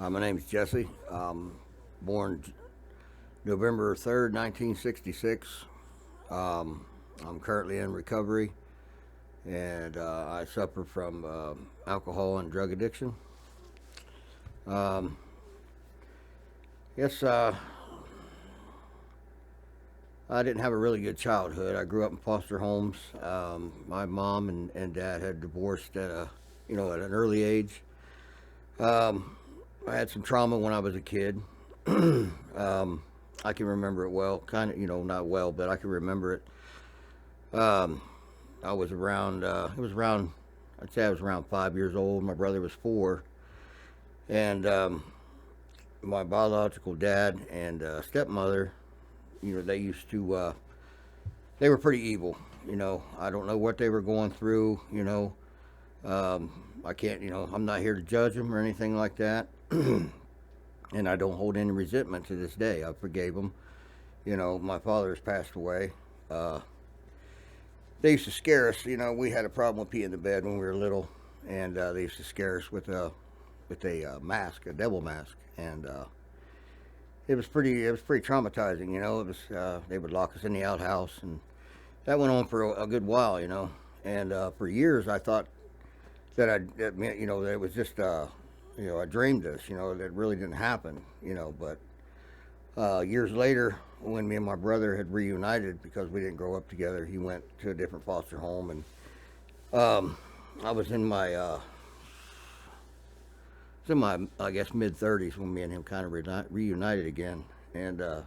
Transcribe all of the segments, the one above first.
My name's Jesse. Born November 3rd, 1966. I'm currently in recovery, and I suffer from alcohol and drug addiction. Um, yes, I didn't have a really good childhood. I grew up in foster homes. My mom and dad had divorced at an early age. Um, I had some trauma when I was a kid. I can remember it well, kind of, not well, but I can remember it. Um, I was around, I'd say I was around 5 years old. My brother was four. And my biological dad and stepmother, they used to, they were pretty evil. I don't know what they were going through. Um, I can't, I'm not here to judge them or anything like that. And I don't hold any resentment to this day. I forgave them. My father has passed away. Uh, they used to scare us. We had a problem with peeing in the bed when we were little, and they used to scare us with a mask, a devil mask, and it was pretty traumatizing. It was they would lock us in the outhouse, and that went on for a good while. And for years I thought that meant, that it was just I dreamed this, that really didn't happen. But years later, when me and my brother had reunited because we didn't grow up together, he went to a different foster home, and I was in my I guess mid 30s when me and him kind of reunited again, and uh,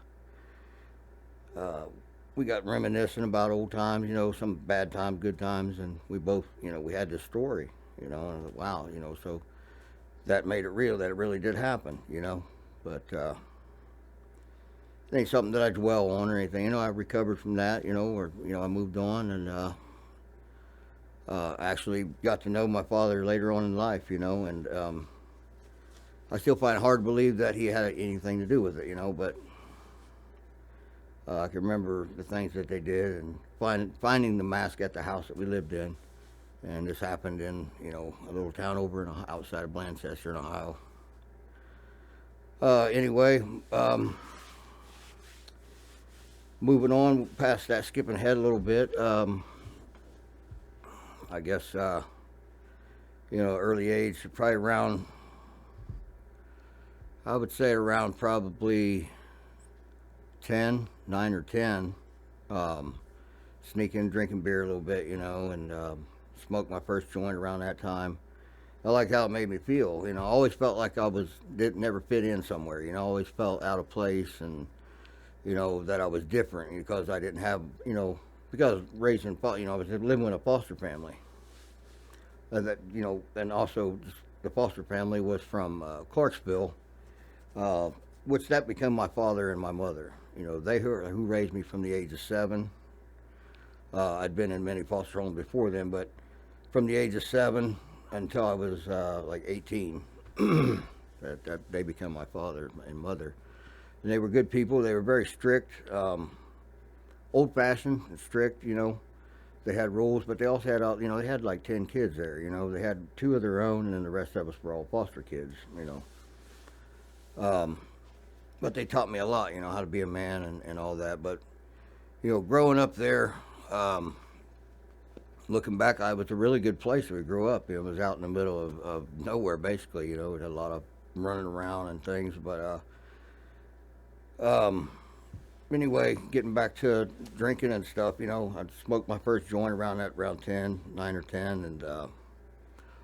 we got reminiscing about old times, some bad times, good times, and we both, we had this story, and I was like, wow, so that made it real that it really did happen, but it ain't something that I dwell on or anything. I recovered from that, or I moved on, and actually got to know my father later on in life, and I still find it hard to believe that he had anything to do with it, but I can remember the things that they did, and finding the mask at the house that we lived in. And this happened in, a little town over outside of Blanchester in Ohio. Anyway, moving on past that, skipping ahead a little bit. I guess, early age, probably around, I would say around probably 10, 9 or 10. Um, Sneaking, drinking beer a little bit, and smoked my first joint around that time. I liked how it made me feel. I always felt like I didn't never fit in somewhere. I always felt out of place, and that I was different because I didn't have, because raised in, I was living with a foster family. And also the foster family was from Clarksville, uh, which that became my father and my mother. They who raised me from the age of 7. I'd been in many foster homes before then, but from the age of 7 until I was like 18, that they became my father and mother. And they were good people. They were very strict, old-fashioned and strict. They had rules, but they also had they had like 10 kids there. They had 2 of their own, and then the rest of us were all foster kids. Um, but they taught me a lot. How to be a man and all that. But growing up there. Looking back, I was a really good place where we grew up. It was out in the middle of nowhere, basically. It had a lot of running around and things. But anyway, getting back to drinking and stuff, I smoked my first joint around 10, 9 or 10, and I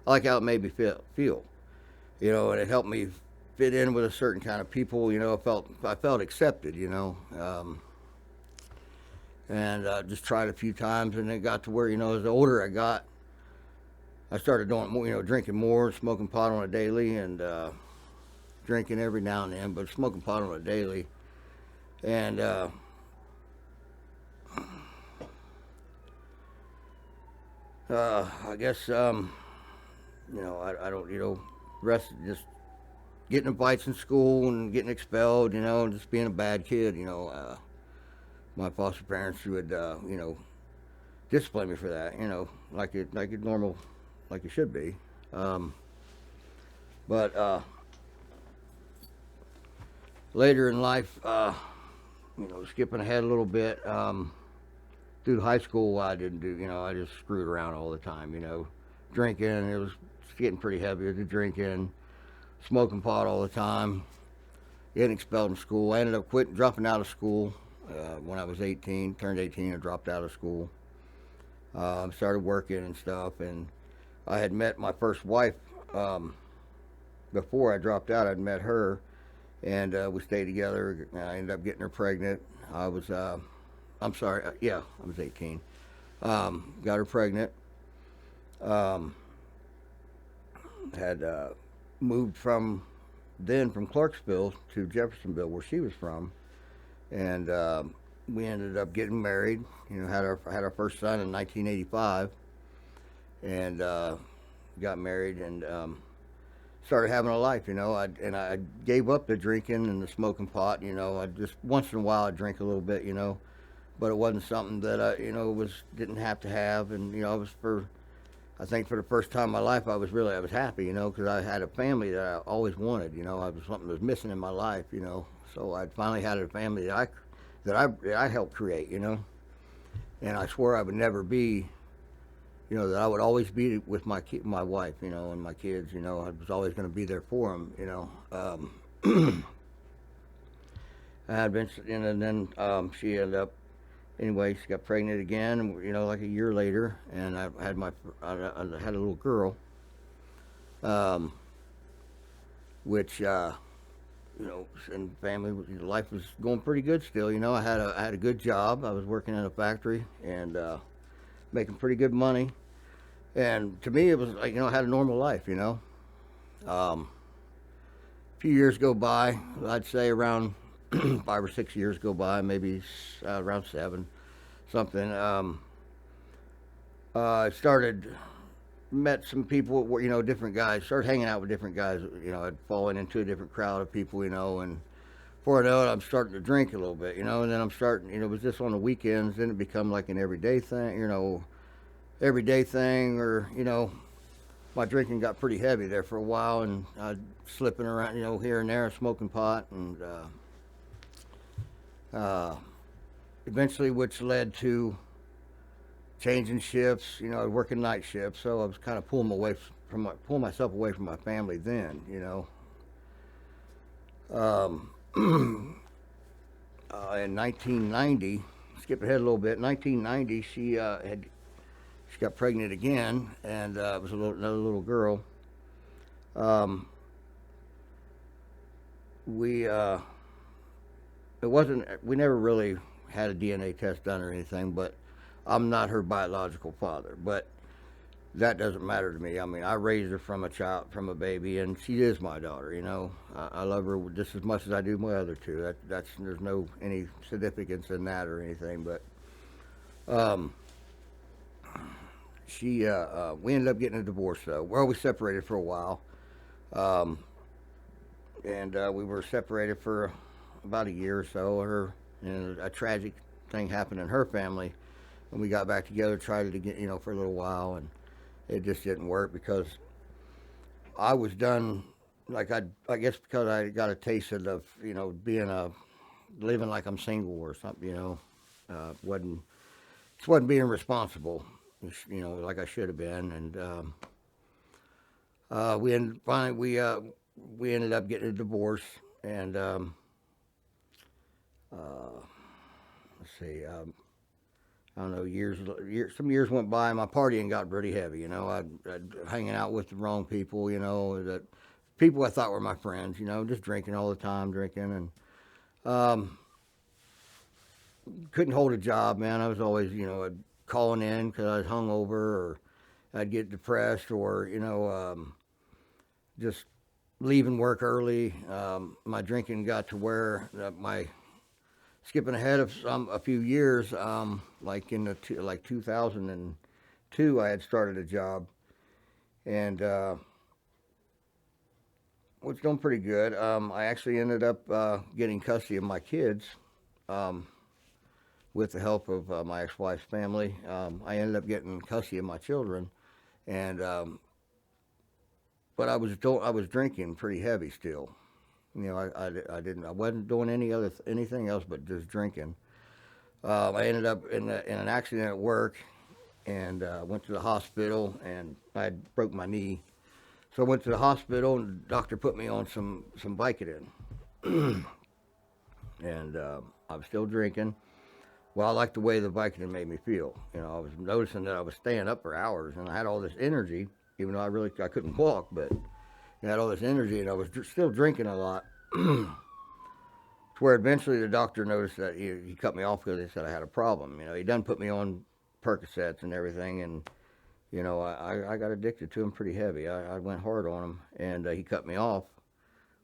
like how it made me feel. And it helped me fit in with a certain kind of people. I felt accepted. And just tried a few times, and it got to where, as the older I got, I started doing more, drinking more, smoking pot on a daily, and drinking every now and then, but smoking pot on a daily. And I guess, I don't, rest just getting in fights in school and getting expelled, just being a bad kid. My foster parents would, discipline me for that, like it normal, like it should be. Um, but Later in life, skipping ahead a little bit, through high school, I didn't do, I just screwed around all the time, drinking. It was getting pretty heavy with the drinking, smoking pot all the time, getting expelled from school. I ended up quitting, dropping out of school when I was 18, turned 18 and dropped out of school. Started working and stuff, and I had met my first wife before I dropped out. I'd met her, and we stayed together. I ended up getting her pregnant. I'm sorry, yeah, I was 18. Got her pregnant. Um, had moved from Clarksville to Jeffersonville, where she was from, and we ended up getting married. Had our first son in 1985, and got married and started having a life. I gave up the drinking and the smoking pot. I just once in a while I drink a little bit. But it wasn't something that I didn't have to have. And I think for the first time in my life I was happy. Because I had a family that I always wanted. I was something that was missing in my life. So I finally had a family that I helped create. And I swore I would never be, that I would always be with my wife, and my kids. I was always going to be there for them. And then she ended up. Anyway, she got pregnant again, like a year later, and I had a little girl, which and family life was going pretty good still. I had a good job. I was working in a factory and making pretty good money, and to me it was like I had a normal life. A few years go by. I'd say around 5 or 6 years go by, maybe around 7, something. I met some people, different guys. Started hanging out with different guys. I'd fallen into a different crowd of people, and before I know it, I'm starting to drink a little bit, and then I'm starting. It was just on the weekends. Then it become like an everyday thing, or my drinking got pretty heavy there for a while, and I'd slipping around, here and there, smoking pot, and eventually, which led to changing shifts. Working night shifts, so I was kind of pulling myself away from my family then. In 1990, skip ahead a little bit. 1990, she got pregnant again, and it was another little girl. We we never really had a DNA test done or anything, but I'm not her biological father. But that doesn't matter to me. I mean, I raised her from a baby, and she is my daughter. I love her just as much as I do my other two. There's no any significance in that or anything. But we ended up getting a divorce though. Well, we separated for a while, and we were separated for about a year or so. And a tragic thing happened in her family. When we got back together, tried it again, for a little while, and it just didn't work because I was done. Like I guess because I got a taste of living like I'm single or something. Wasn't being responsible, like I should have been. And we ended up getting a divorce, and let's see. I don't know. Some years went by, and my partying got pretty heavy. I'd hanging out with the wrong people. That people I thought were my friends. Just drinking all the time, and couldn't hold a job, man. I was always, calling in because I was hungover, or I'd get depressed, or just leaving work early. My drinking got to where skipping ahead of a few years, like in 2002, I had started a job, and was doing pretty good. I actually ended up getting custody of my kids, with the help of my ex-wife's family. I ended up getting custody of my children, and but I was drinking pretty heavy still, I wasn't doing anything else but just drinking. I ended up in an accident at work and went to the hospital, and I had broke my knee. So I went to the hospital, and the doctor put me on some Vicodin, and I was still drinking. Well, I liked the way the Vicodin made me feel. I was noticing that I was staying up for hours, and I had all this energy, even though I couldn't walk, but I had all this energy, and I was still drinking a lot. To where eventually the doctor noticed that he cut me off because he said I had a problem. He done put me on Percocets and everything, and I got addicted to them pretty heavy. I went hard on them, and he cut me off,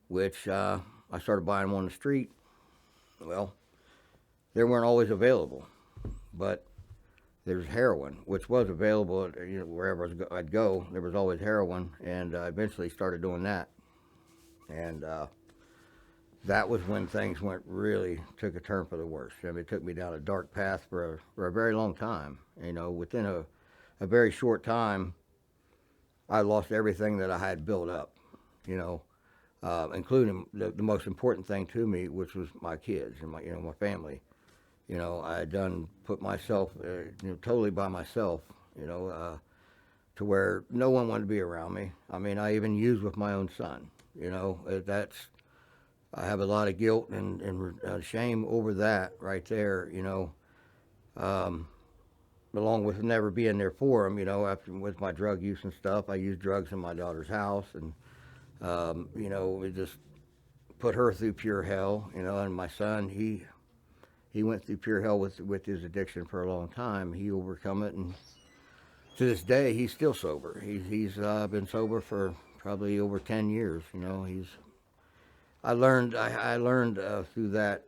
which I started buying them on the street. Well, they weren't always available, but there's heroin, which was available. Wherever I'd go, there was always heroin, and I eventually started doing that, and that was when things took a turn for the worse. I mean, it took me down a dark path for a very long time. Within a very short time, I lost everything that I had built up, including the most important thing to me, which was my kids and my family. I had done put myself, totally by myself, to where no one wanted to be around me. I mean, I even used with my own son. I have a lot of guilt and shame over that right there. Um, Along with never being there for him. After with my drug use and stuff, I used drugs in my daughter's house, and it just put her through pure hell. And my son, he went through pure hell with his addiction for a long time. He overcome it, and to this day, he's still sober. He's been sober for probably over 10 years. I learned through that,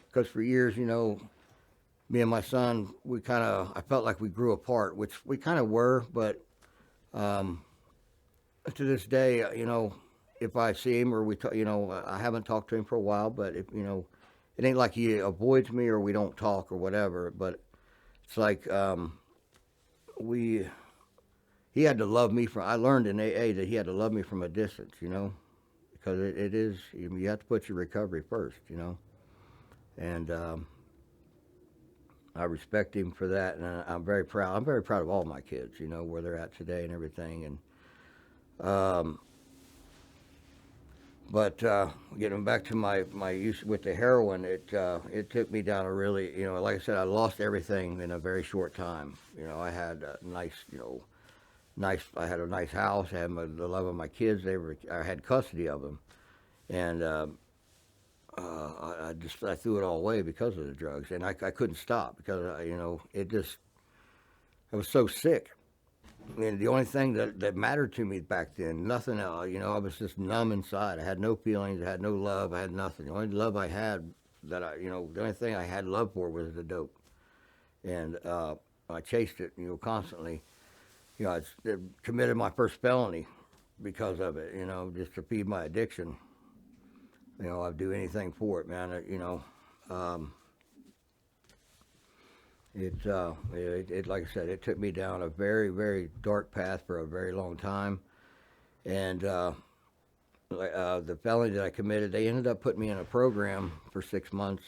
because for years, me and my son, I felt like we grew apart, which we kind of were, but um, to this day, if I see him or I haven't talked to him for a while, but if, it ain't like he avoids me or we don't talk or whatever, but it's like we, he had to love me I learned in AA that he had to love me from a distance, because it is, you have to put your recovery first, and I respect him for that, and I'm very proud. I'm very proud of all my kids, where they're at today and everything. And but getting back to my use with the heroin, it took me down a really, like I said, I lost everything in a very short time. I had a I had a nice house. I had the love of my kids. I had custody of them, and I threw it all away because of the drugs, and I couldn't stop because I was so sick. I mean, the only thing that mattered to me back then, nothing else. I was just numb inside. I had no feelings. I had no love. I had nothing. The only love I had the only thing I had love for was the dope, and I chased it, constantly. I committed my first felony because of it. Just to feed my addiction. I'd do anything for it, man. It like I said, it took me down a very, very dark path for a very long time, and the felony that I committed, they ended up putting me in a program for 6 months,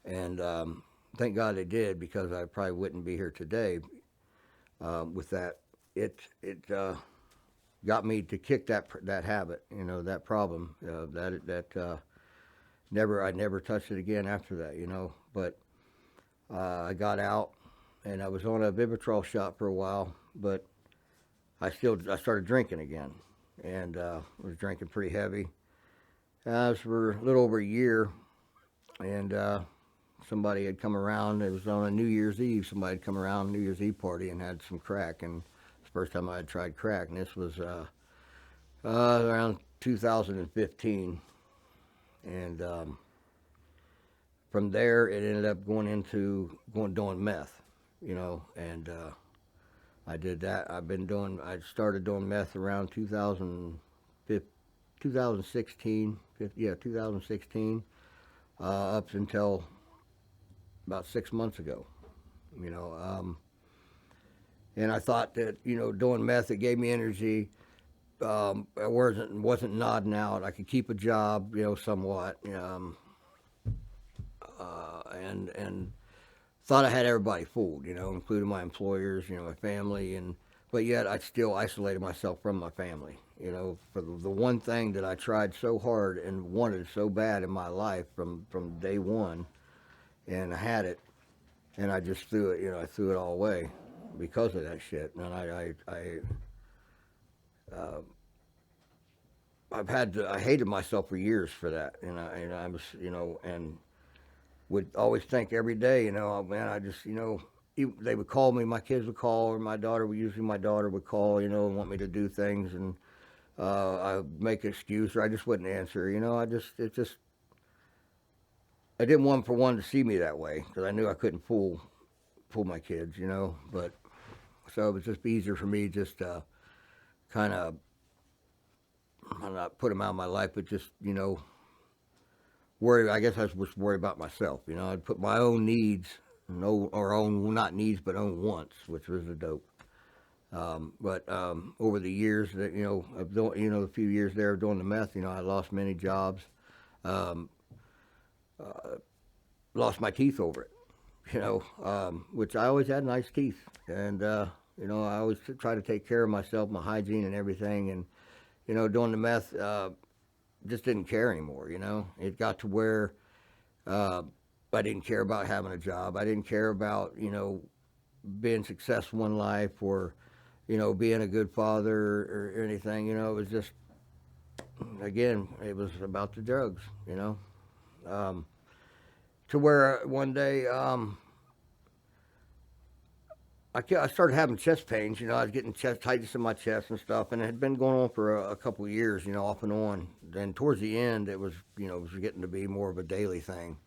and thank God they did, because I probably wouldn't be here today. With that, it got me to kick that habit, that problem, I never touched it again after that, but. I got out, and I was on a Vivitrol shot for a while, but I started drinking again, and was drinking pretty heavy. It was for a little over a year, and somebody had come around. It was on a New Year's Eve. Somebody had come around New Year's Eve party and had some crack, and it's the first time I had tried crack, and this was around 2015, and from there, it ended up going doing meth, and I did that. I started doing meth around 2016, 2016, up until about 6 months ago, and I thought that, doing meth, it gave me energy, I wasn't nodding out. I could keep a job, somewhat, and thought I had everybody fooled, including my employers, my family, but yet I still isolated myself from my family, for the one thing that I tried so hard and wanted so bad in my life from day one, and I had it, and I just threw it, I threw it all away because of that shit, and uh, I hated myself for years for that, and I was, and would always think every day, oh man, I just, they would call me, my kids would call, or usually my daughter would call, and want me to do things, and I would make an excuse, or I just wouldn't answer, I didn't want for one to see me that way, because I knew I couldn't fool my kids, but, so it was just easier for me just to kind of, not put them out of my life, but just, worry. I guess I was worried about myself. I'd put my own needs, or own not needs, but own wants, which was the dope. But over the years that of doing, the few years there of doing the meth, I lost many jobs, um, uh, lost my teeth over it. Which I always had nice teeth, and I always try to take care of myself, my hygiene and everything, and doing the meth. Just didn't care anymore. It got to where I didn't care about having a job. I didn't care about being successful in life, or being a good father, or anything. It was just, again, it was about the drugs. Um, to where one day I started having chest pains. I was getting chest tightness in my chest and stuff, and it had been going on for a couple of years, off and on. Then towards the end, it was, it was getting to be more of a daily thing.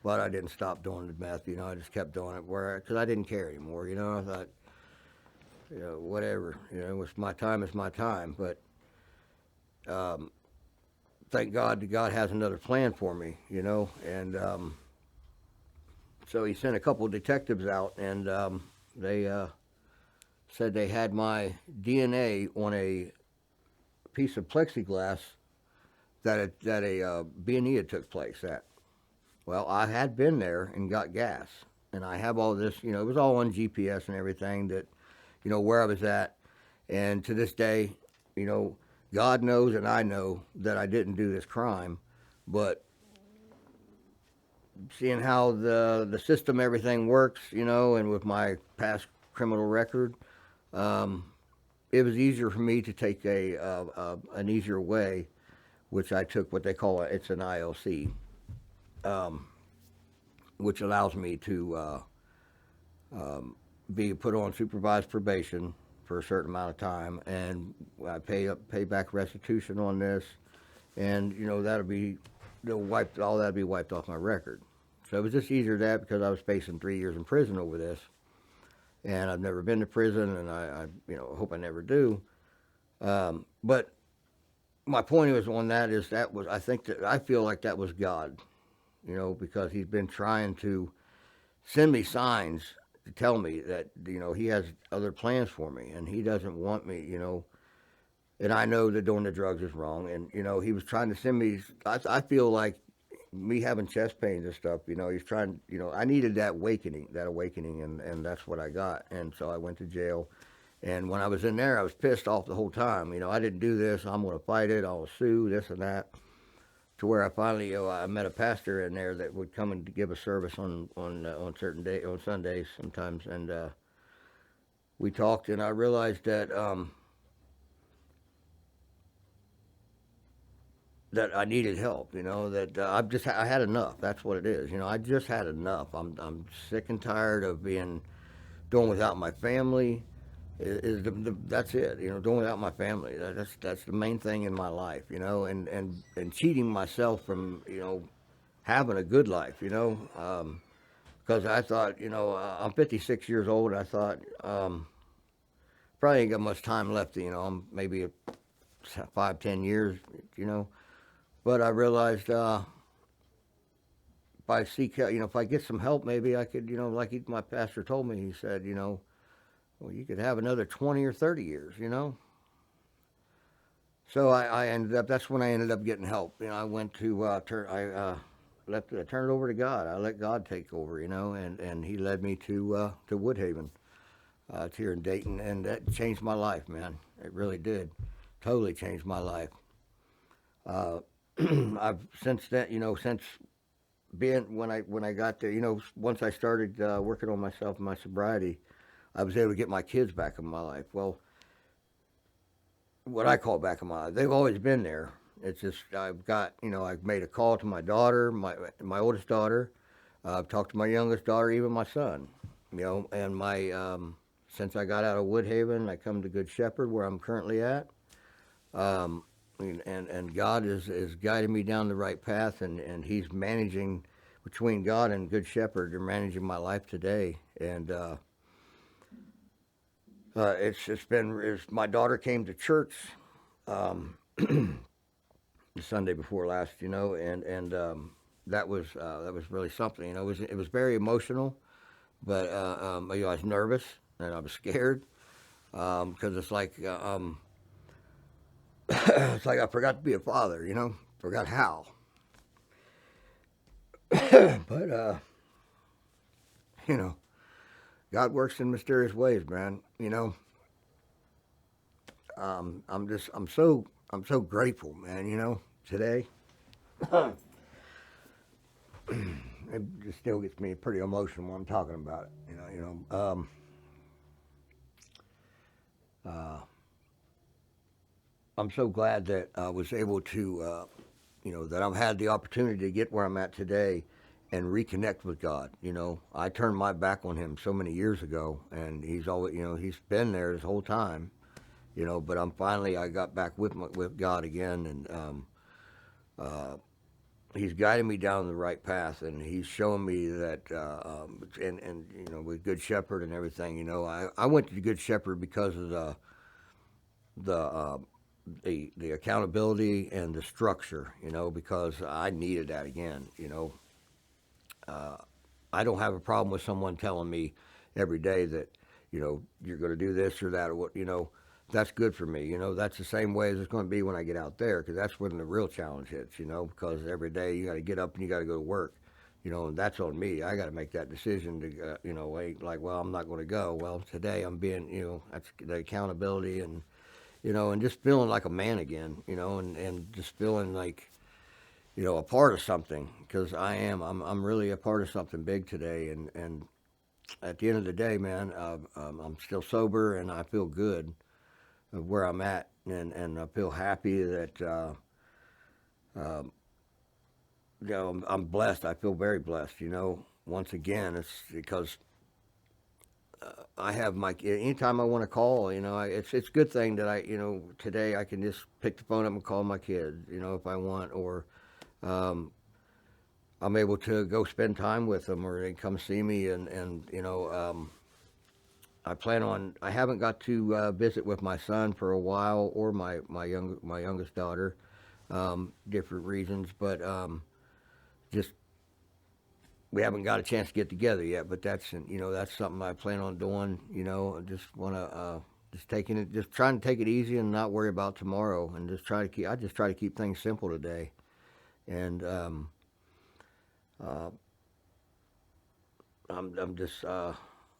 But I didn't stop doing the meth. I just kept doing it because I didn't care anymore. I thought, whatever. It's my time. It's my time. But um, thank God that God has another plan for me. And so He sent a couple of detectives out, and they said they had my DNA on a piece of plexiglass that a B&E had took place at. Well, I had been there and got gas, and I have all this. It was all on GPS and everything that, where I was at, and to this day, God knows and I know that I didn't do this crime, but seeing how the system, everything works, and with my past criminal record, um, it was easier for me to take an easier way, which I took what they call it's an ILC, um, which allows me to be put on supervised probation for a certain amount of time, and I pay back restitution on this, and that'll be that'll be wiped off my record. So it was just easier that because I was facing 3 years in prison over this, and I've never been to prison, and I hope I never do. But my point was on that is that was I feel like that was God, because He's been trying to send me signs to tell me that He has other plans for me, and He doesn't want me, and I know that doing the drugs is wrong, and He was trying to send me. I feel like me having chest pains and stuff, He's trying. I needed that awakening, and that's what I got, and so I went to jail. And when I was in there, I was pissed off the whole time. I didn't do this. I'm going to fight it. I'll sue this and that. To where I finally, I met a pastor in there that would come and give a service on certain day on Sundays sometimes, and we talked, and I realized that that I needed help. That I had enough. That's what it is. I just had enough. I'm sick and tired of doing without my family. That's it. Doing without my family. That's the main thing in my life. And cheating myself from having a good life. Because I thought I'm 56 years old. And I thought probably ain't got much time left. I'm maybe 5-10 years. But I realized if I seek help, if I get some help, maybe I could, like my pastor told me. He said, well, you could have another 20 or 30 years, So I ended up. That's when I ended up getting help. I went to turn. I turned it over to God. I let God take over. And He led me to Woodhaven. It's here in Dayton, and that changed my life, man. It really did. Totally changed my life. Uh, I've since then, since being when I got there, once I started working on myself and my sobriety, I was able to get my kids back in my life. Well, what I call back in my life, they've always been there. It's just I've made a call to my daughter, my oldest daughter. I've talked to my youngest daughter, even my son. And my since I got out of Woodhaven, I come to Good Shepherd, where I'm currently at. Um, and God is guiding me down the right path, and He's managing between God and Good Shepherd. They're managing my life today, and my daughter came to church um, the Sunday before last, and that was really something. It was very emotional, but I was nervous and I was scared because it's like it's like I forgot to be a father, forgot how. But you know, God works in mysterious ways, man. I'm so grateful, man. Today it just still gets me pretty emotional when I'm talking about it. Uh, I'm so glad that I was able to, that I've had the opportunity to get where I'm at today and reconnect with God. I turned my back on Him so many years ago, and He's always, He's been there this whole time. But I got back with God again, and uh, He's guiding me down the right path, and He's showing me that, and with Good Shepherd and everything. I went to Good Shepherd because of the uh, the accountability and the structure. Because I needed that again. Uh, I don't have a problem with someone telling me every day that you're going to do this or that or what. That's good for me. That's the same way as it's going to be when I get out there, because that's when the real challenge hits. Because every day you got to get up and you got to go to work. And that's on me. I got to make that decision to, wait, like, well, I'm not going to go. Well, today I'm being, that's the accountability and just feeling like a man again, and just feeling like, a part of something, because I'm really a part of something big today. And at the end of the day, man, I'm still sober and I feel good of where I'm at, and I feel happy that um, I'm blessed. I feel very blessed. Once again, it's because I have anytime I want to call. It's a good thing that today I can just pick the phone up and call my kids. If I want, or um, I'm able to go spend time with them, or they come see me, and I haven't got to visit with my son for a while, or my youngest daughter, different reasons, but just we haven't got a chance to get together yet. But that's something I plan on doing. I just want to just trying to take it easy and not worry about tomorrow, and I just try to keep things simple today, and uh, I'm just I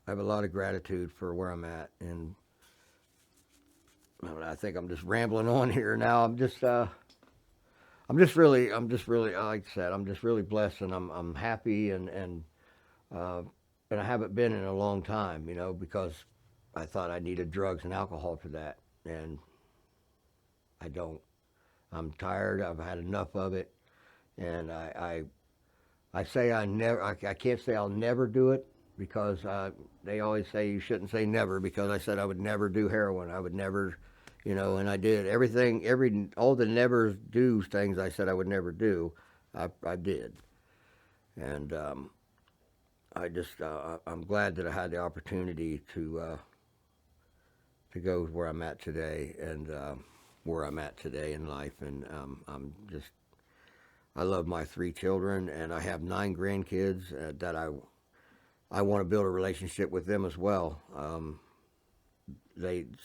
have a lot of gratitude for where I'm at, and I think I'm just rambling on here now. I'm just really, like I said, I'm just really blessed, and I'm happy, uh, and I haven't been in a long time, because I thought I needed drugs and alcohol for that, and I don't. I'm tired. I've had enough of it, and I say I can't say I'll never do it, because they always say you shouldn't say never, because I said I would never do heroin. I would never, and I did everything, all the never do things I said I would never do. I did, and I'm glad that I had the opportunity to go where I'm at today, and where I'm at today in life, and I love my three children, and I have 9 grandkids that I want to build a relationship with them as well.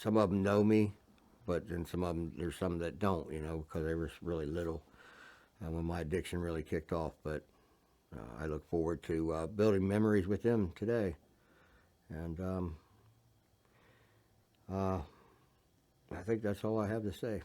Some of them know me, but then some of them, there's some that don't, you know, because they were really little when my addiction really kicked off. But I look forward to building memories with them today. And I think that's all I have to say.